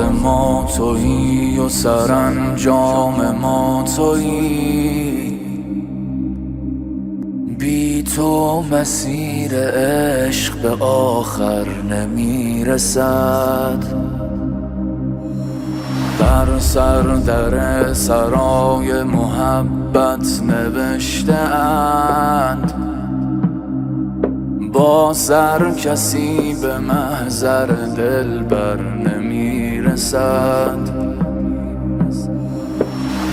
ما تویی و سرانجام ما تویی. بی تو مسیر عشق به آخر نمیرسد. بر سر در سرای محبت نوشته اند، با سر کسی به محضر دلبر نمیرسد.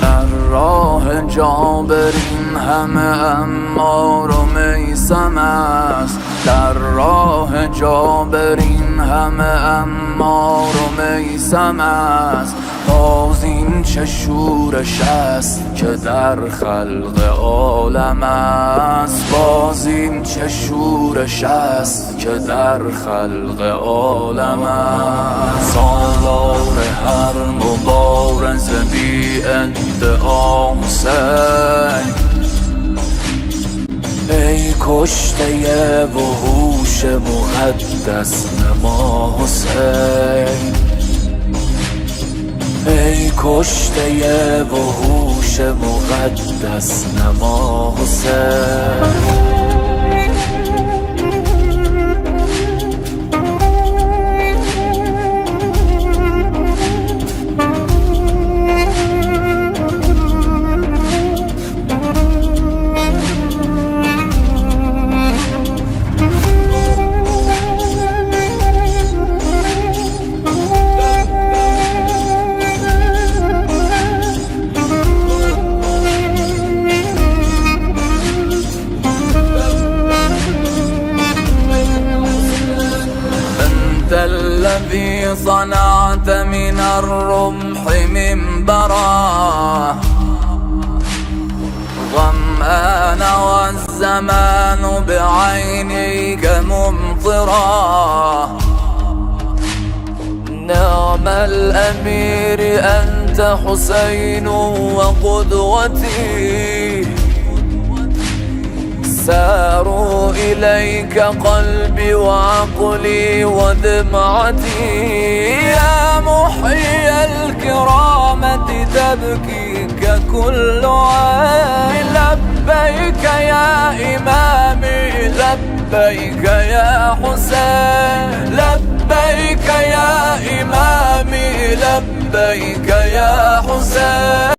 در راه جابرین همه عمار و میثم است. در راه جابرین همه عمار و میثم است. باز این چه شورش است که در خلق عالم است. باز این چه شورش است که در خلق عالم است. سالار هر مبارز بی ادعا حسین، ای کشته وحوش مقدس نما حسین. ای کشته وحوش مقدس نما حسین. الذي صنعت من الرمح منبرا، ظمآن والزمان بعينيك ممطرا. نعم الأمير أنت حسين وقدوتي، ساروا إليك قلبي وعقلي ودمعتي. يا محيي الكرامة تبكيك كل عين. لبيك يا إمامي لبيك يا حسين. لبيك يا إمامي لبيك يا حسين.